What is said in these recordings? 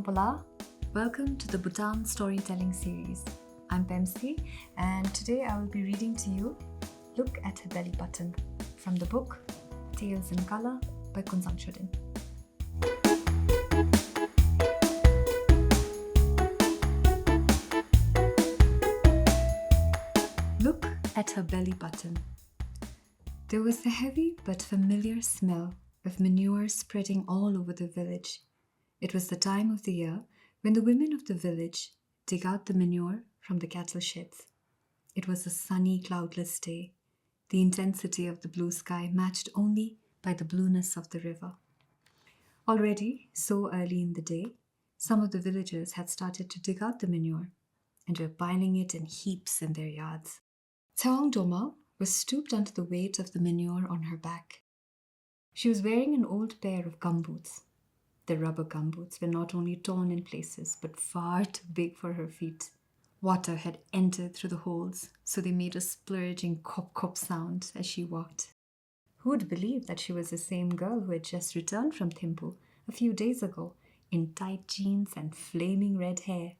Pala. Welcome to the Bhutan Storytelling Series. I'm PemC, and today I will be reading to you Look at Her Belly Button from the book Tales in Color by Kunzang Choden. Look at her belly button. There was a heavy but familiar smell of manure spreading all over the village. It was the time of the year when the women of the village dig out the manure from the cattle sheds. It was a sunny, cloudless day, the intensity of the blue sky matched only by the blueness of the river. Already, so early in the day, some of the villagers had started to dig out the manure and were piling it in heaps in their yards. Doma was stooped under the weight of the manure on her back. She was wearing an old pair of gumboots. The rubber gumboots were not only torn in places, but far too big for her feet. Water had entered through the holes, so they made a splurging cop-cop sound as she walked. Who would believe that she was the same girl who had just returned from Thimphu a few days ago in tight jeans and flaming red hair?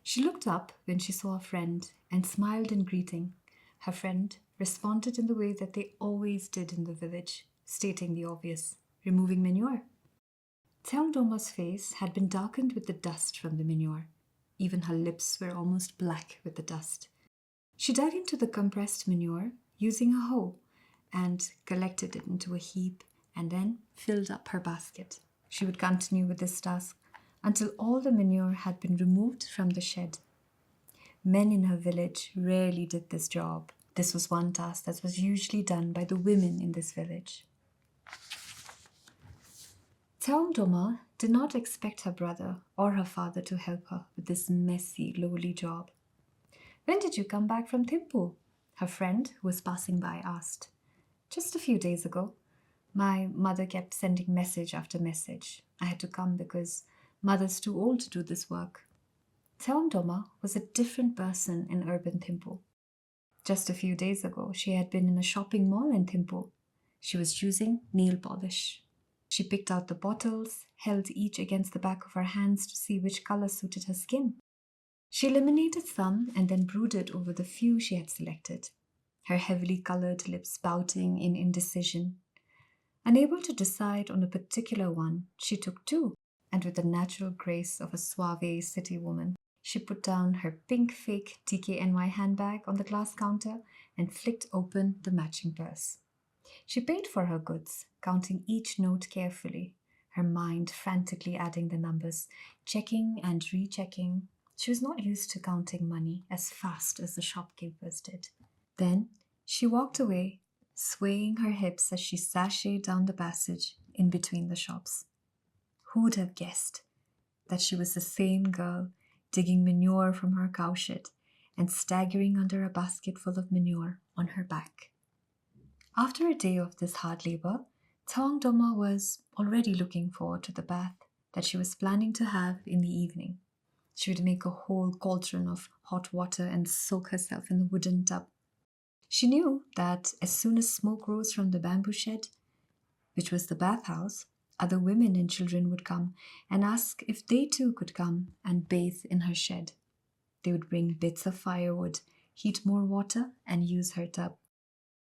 She looked up when she saw a friend and smiled in greeting. Her friend responded in the way that they always did in the village, stating the obvious, removing manure. Doma's face had been darkened with the dust from the manure. Even her lips were almost black with the dust. She dug into the compressed manure using a hoe and collected it into a heap and then filled up her basket. She would continue with this task until all the manure had been removed from the shed. Men in her village rarely did this job. This was one task that was usually done by the women in this village. Doma did not expect her brother or her father to help her with this messy, lowly job. "When did you come back from Thimphu?" her friend who was passing by asked. "Just a few days ago. My mother kept sending message after message. I had to come because mother's too old to do this work." Doma was a different person in urban Thimphu. Just a few days ago, she had been in a shopping mall in Thimphu. She was choosing nail polish. She picked out the bottles, held each against the back of her hands to see which color suited her skin. She eliminated some and then brooded over the few she had selected, her heavily colored lips pouting in indecision. Unable to decide on a particular one, she took two, and with the natural grace of a suave city woman, she put down her pink fake DKNY handbag on the glass counter and flicked open the matching purse. She paid for her goods, counting each note carefully, her mind frantically adding the numbers, checking and rechecking. She was not used to counting money as fast as the shopkeepers did. Then she walked away, swaying her hips as she sashayed down the passage in between the shops. Who would have guessed that she was the same girl digging manure from her cowshed and staggering under a basket full of manure on her back? After a day of this hard labor, Doma was already looking forward to the bath that she was planning to have in the evening. She would make a whole cauldron of hot water and soak herself in the wooden tub. She knew that as soon as smoke rose from the bamboo shed, which was the bathhouse, other women and children would come and ask if they too could come and bathe in her shed. They would bring bits of firewood, heat more water, and use her tub.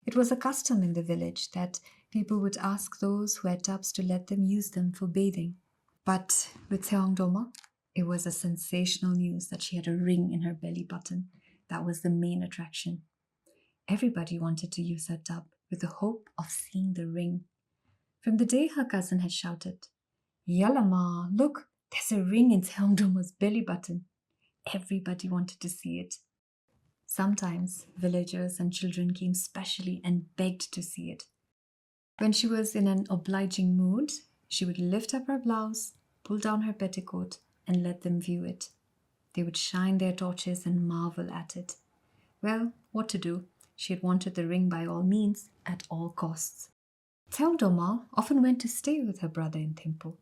It was a custom in the village that people would ask those who had tubs to let them use them for bathing. But with Doma, it was a sensational news that she had a ring in her belly button. That was the main attraction. Everybody wanted to use her tub with the hope of seeing the ring. From the day her cousin had shouted, "Yalla ma, look, there's a ring in Doma's belly button," everybody wanted to see it. Sometimes villagers and children came specially and begged to see it. When she was in an obliging mood, she would lift up her blouse, pull down her petticoat, and let them view it. They would shine their torches and marvel at it. Well, what to do? She had wanted the ring by all means, at all costs. Doma often went to stay with her brother in Thimphu.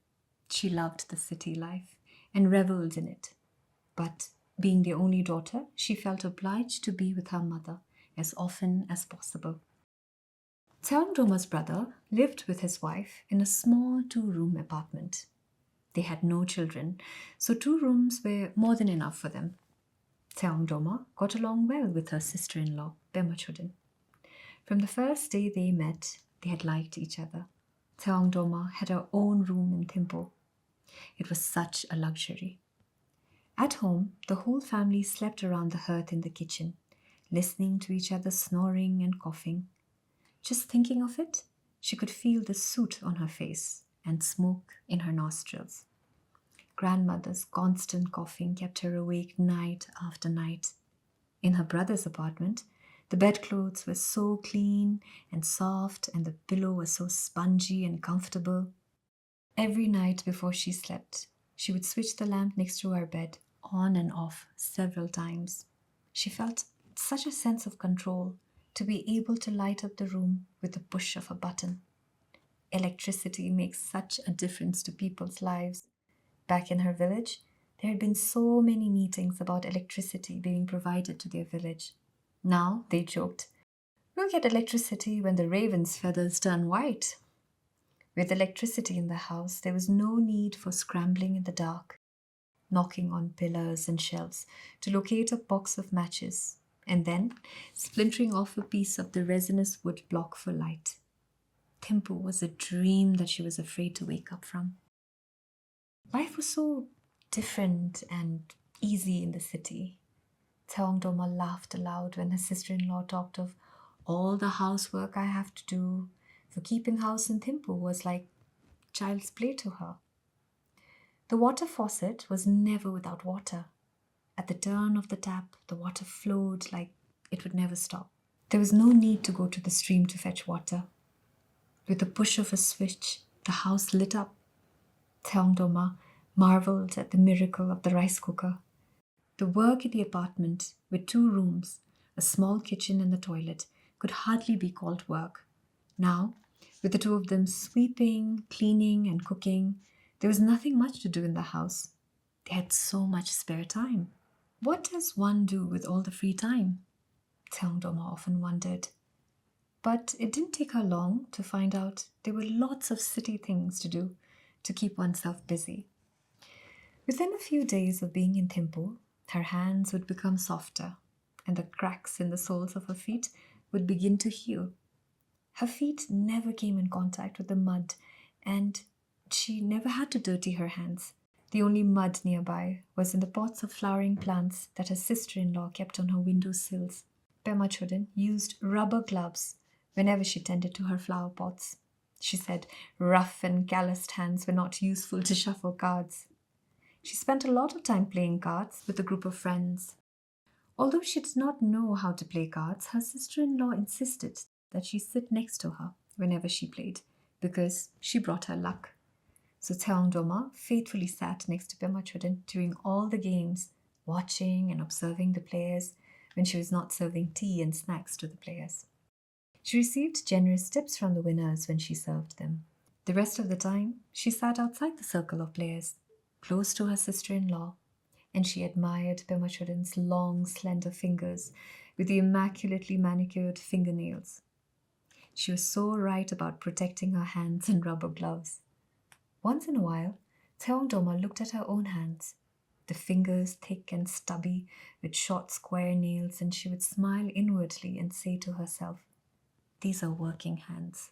She loved the city life and reveled in it. But being the only daughter, she felt obliged to be with her mother as often as possible. Doma's brother lived with his wife in a small 2-room apartment. They had no children, so 2 rooms were more than enough for them. Doma got along well with her sister-in-law, Pema Choden. From the first day they met, they had liked each other. Doma had her own room in Thimphu. It was such a luxury. At home, the whole family slept around the hearth in the kitchen, listening to each other snoring and coughing. Just thinking of it, she could feel the soot on her face and smoke in her nostrils. Grandmother's constant coughing kept her awake night after night. In her brother's apartment, the bedclothes were so clean and soft, and the pillow was so spongy and comfortable. Every night before she slept, she would switch the lamp next to her bed on and off several times. She felt such a sense of control to be able to light up the room with the push of a button. Electricity makes such a difference to people's lives. Back in her village, there had been so many meetings about electricity being provided to their village. Now, they joked, we'll get electricity when the raven's feathers turn white. With electricity in the house, there was no need for scrambling in the dark, knocking on pillars and shelves to locate a box of matches, and then splintering off a piece of the resinous wood block for light. Thimphu was a dream that she was afraid to wake up from. Life was so different and easy in the city. Doma laughed aloud when her sister-in-law talked of all the housework I have to do, for keeping house in Thimphu was like child's play to her. The water faucet was never without water. At the turn of the tap, the water flowed like it would never stop. There was no need to go to the stream to fetch water. With the push of a switch, the house lit up. Doma marveled at the miracle of the rice cooker. The work in the apartment, with 2 rooms, a small kitchen and the toilet, could hardly be called work. Now, with the 2 of them sweeping, cleaning, and cooking, there was nothing much to do in the house. They had so much spare time. What does one do with all the free time? Doma often wondered. But it didn't take her long to find out there were lots of city things to do to keep oneself busy. Within a few days of being in Thimphu, her hands would become softer, and the cracks in the soles of her feet would begin to heal. Her feet never came in contact with the mud, and she never had to dirty her hands. The only mud nearby was in the pots of flowering plants that her sister-in-law kept on her window sills. Pema Choden used rubber gloves whenever she tended to her flower pots. She said rough and calloused hands were not useful to shuffle cards. She spent a lot of time playing cards with a group of friends. Although she did not know how to play cards, her sister-in-law insisted that she sit next to her whenever she played, because she brought her luck. So Doma faithfully sat next to Pema Choden during all the games, watching and observing the players when she was not serving tea and snacks to the players. She received generous tips from the winners when she served them. The rest of the time, she sat outside the circle of players, close to her sister-in-law, and she admired Pema Choden's long, slender fingers with the immaculately manicured fingernails. She was so right about protecting her hands in rubber gloves. Once in a while, Doma looked at her own hands, the fingers thick and stubby with short square nails, and she would smile inwardly and say to herself, "These are working hands."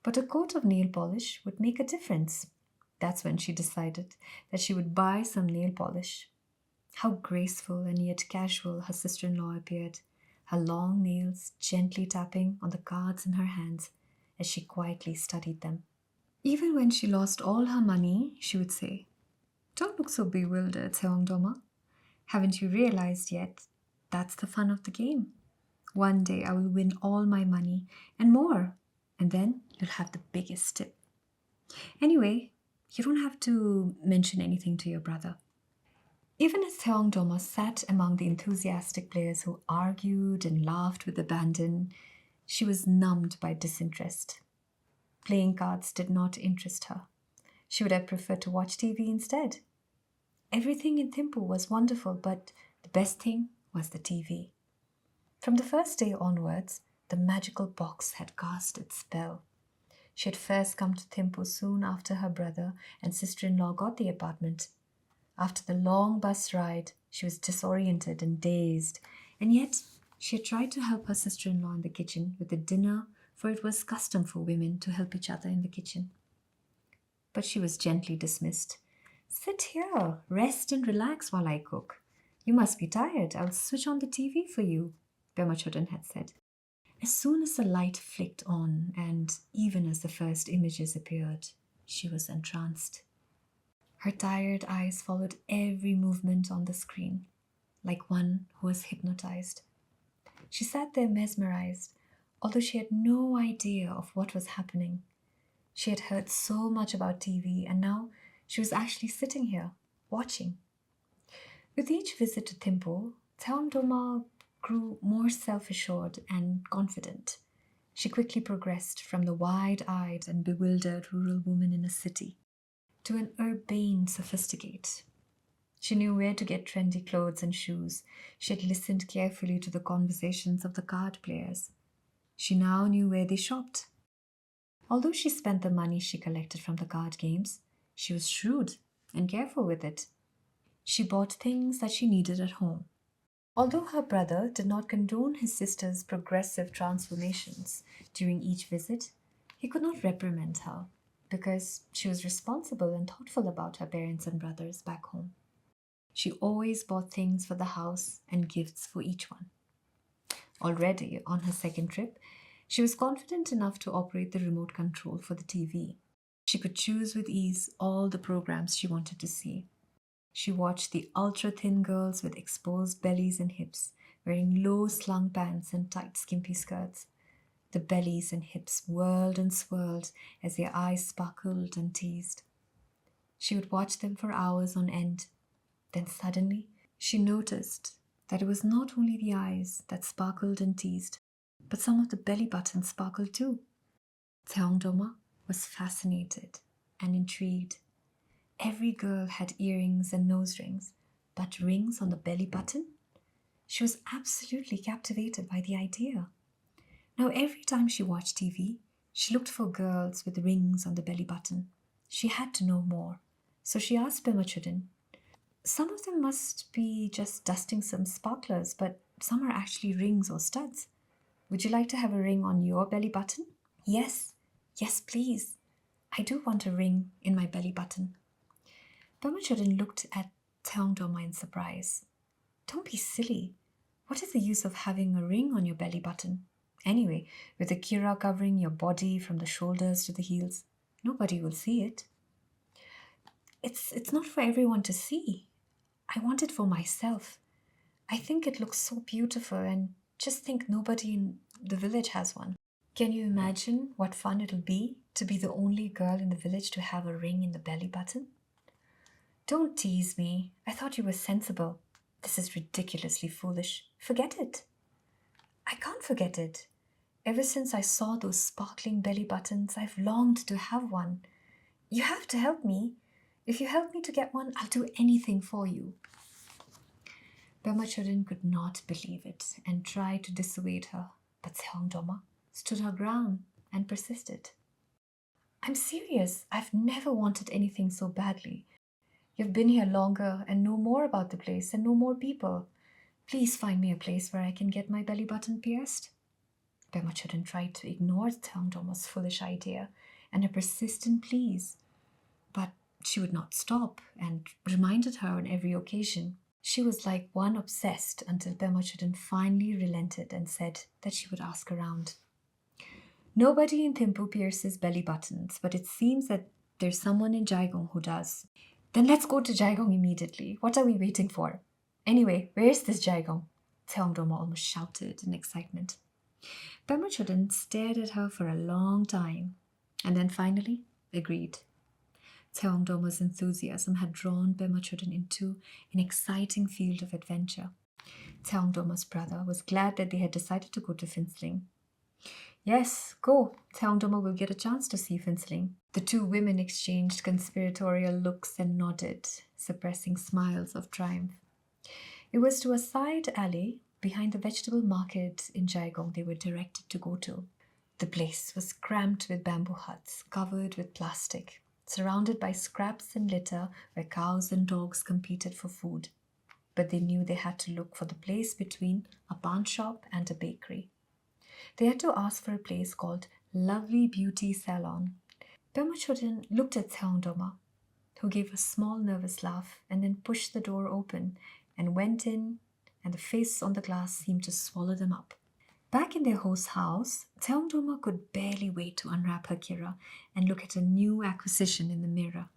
But a coat of nail polish would make a difference. That's when she decided that she would buy some nail polish. How graceful and yet casual her sister-in-law appeared, her long nails gently tapping on the cards in her hands as she quietly studied them. Even when she lost all her money, she would say, "Don't look so bewildered, Doma. Haven't you realized yet? That's the fun of the game. One day I will win all my money and more, and then you'll have the biggest tip. Anyway, you don't have to mention anything to your brother." Even as Doma sat among the enthusiastic players who argued and laughed with abandon, she was numbed by disinterest. Playing cards did not interest her. She would have preferred to watch TV instead. Everything in Thimphu was wonderful, but the best thing was the TV. From the first day onwards, the magical box had cast its spell. She had first come to Thimphu soon after her brother and sister-in-law got the apartment. After the long bus ride, she was disoriented and dazed, and yet she had tried to help her sister-in-law in the kitchen with the dinner, for it was custom for women to help each other in the kitchen. But she was gently dismissed. "Sit here, rest and relax while I cook. You must be tired. I'll switch on the TV for you," Pema Choden had said. As soon as the light flicked on, and even as the first images appeared, she was entranced. Her tired eyes followed every movement on the screen, like one who was hypnotized. She sat there mesmerized, although she had no idea of what was happening. She had heard so much about TV, and now she was actually sitting here, watching. With each visit to Thimphu, Thaumdoma grew more self-assured and confident. She quickly progressed from the wide-eyed and bewildered rural woman in a city to an urbane sophisticate. She knew where to get trendy clothes and shoes. She had listened carefully to the conversations of the card players. She now knew where they shopped. Although she spent the money she collected from the card games, she was shrewd and careful with it. She bought things that she needed at home. Although her brother did not condone his sister's progressive transformations during each visit, he could not reprimand her because she was responsible and thoughtful about her parents and brothers back home. She always bought things for the house and gifts for each one. Already on her second trip, she was confident enough to operate the remote control for the TV. She could choose with ease all the programs she wanted to see. She watched the ultra-thin girls with exposed bellies and hips, wearing low-slung pants and tight skimpy skirts. The bellies and hips whirled and swirled as their eyes sparkled and teased. She would watch them for hours on end. Then suddenly, she noticed that it was not only the eyes that sparkled and teased, but some of the belly buttons sparkled too. Thaumdoma was fascinated and intrigued. Every girl had earrings and nose rings, but rings on the belly button? She was absolutely captivated by the idea. Now, every time she watched TV, she looked for girls with rings on the belly button. She had to know more, so she asked Pema Choden. "Some of them must be just dusting some sparklers, but some are actually rings or studs. Would you like to have a ring on your belly button?" "Yes, yes, please. I do want a ring in my belly button." Pema Choden looked at Thaumdoma in surprise. "Don't be silly. What is the use of having a ring on your belly button? Anyway, with a kira covering your body from the shoulders to the heels, nobody will see it." It's not for everyone to see. I want it for myself. I think it looks so beautiful, and just think nobody in the village has one. Can you imagine what fun it'll be to be the only girl in the village to have a ring in the belly button?" "Don't tease me. I thought you were sensible. This is ridiculously foolish. Forget it." "I can't forget it. Ever since I saw those sparkling belly buttons, I've longed to have one. You have to help me. If you help me to get one, I'll do anything for you." Pema Choden could not believe it and tried to dissuade her, but Thaumdoma stood her ground and persisted. "I'm serious. I've never wanted anything so badly. You've been here longer and know more about the place and know more people. Please find me a place where I can get my belly button pierced." Pema Choden tried to ignore Thaumdoma's foolish idea and her persistent pleas, but she would not stop and reminded her on every occasion. She was like one obsessed until Pema Choden finally relented and said that she would ask around. "Nobody in Thimphu pierces belly buttons, but it seems that there's someone in Jaigong who does." "Then let's go to Jaigong immediately. What are we waiting for? Anyway, where's this Jaigong?" Thaumdoma almost shouted in excitement. Pema Choden stared at her for a long time and then finally agreed. Thaumdoma's enthusiasm had drawn Pema Choden into an exciting field of adventure. Thaumdoma's brother was glad that they had decided to go to Phintsling. "Yes, go. Thaumdoma will get a chance to see Phintsling." The two women exchanged conspiratorial looks and nodded, suppressing smiles of triumph. It was to a side alley behind the vegetable market in Jaigong they were directed to go to. The place was cramped with bamboo huts covered with plastic, surrounded by scraps and litter where cows and dogs competed for food. But they knew they had to look for the place between a pawn shop and a bakery. They had to ask for a place called Lovely Beauty Salon. Pema Choden looked at Theongdoma, who gave a small nervous laugh and then pushed the door open and went in, and the face on the glass seemed to swallow them up. Back in their host's house, Theongdoma could barely wait to unwrap her kira and look at a new acquisition in the mirror.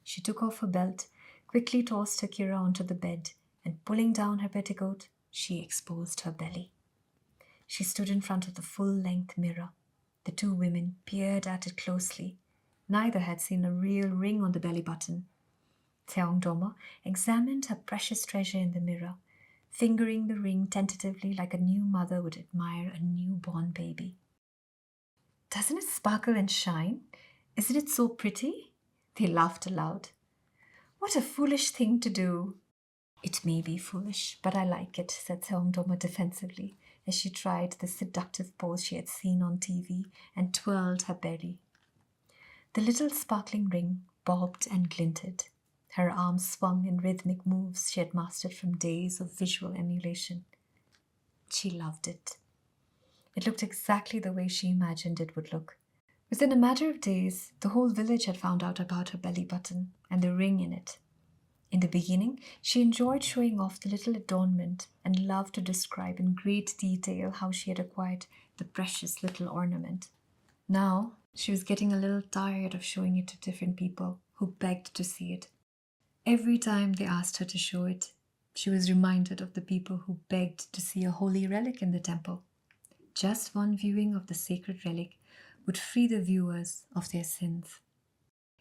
She took off her belt, quickly tossed her kira onto the bed, and pulling down her petticoat, she exposed her belly. She stood in front of the full-length mirror. The two women peered at it closely. Neither had seen a real ring on the belly button. Theongdoma examined her precious treasure in the mirror, fingering the ring tentatively like a new mother would admire a newborn baby. "Doesn't it sparkle and shine? Isn't it so pretty?" They laughed aloud. "What a foolish thing to do!" "It may be foolish, but I like it," said Theongdoma defensively, as she tried the seductive pose she had seen on TV and twirled her belly. The little sparkling ring bobbed and glinted. Her arms swung in rhythmic moves she had mastered from days of visual emulation. She loved it. It looked exactly the way she imagined it would look. Within a matter of days, the whole village had found out about her belly button and the ring in it. In the beginning, she enjoyed showing off the little adornment and loved to describe in great detail how she had acquired the precious little ornament. Now, she was getting a little tired of showing it to different people who begged to see it. Every time they asked her to show it, she was reminded of the people who begged to see a holy relic in the temple. Just one viewing of the sacred relic would free the viewers of their sins.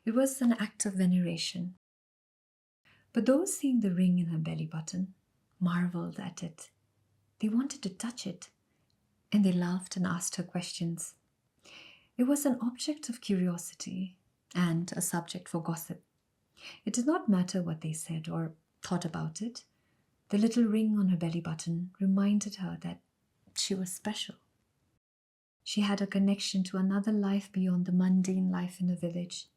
It was an act of veneration. But those seeing the ring in her belly button marveled at it. They wanted to touch it, and they laughed and asked her questions. It was an object of curiosity and a subject for gossip. It did not matter what they said or thought about it. The little ring on her belly button reminded her that she was special. She had a connection to another life beyond the mundane life in the village.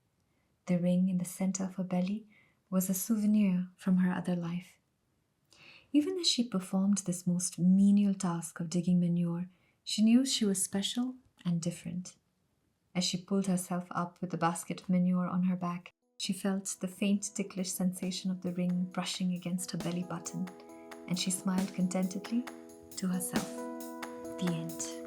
The ring in the center of her belly was a souvenir from her other life. Even as she performed this most menial task of digging manure, she knew she was special and different. As she pulled herself up with the basket of manure on her back, she felt the faint ticklish sensation of the ring brushing against her belly button, and she smiled contentedly to herself. The end.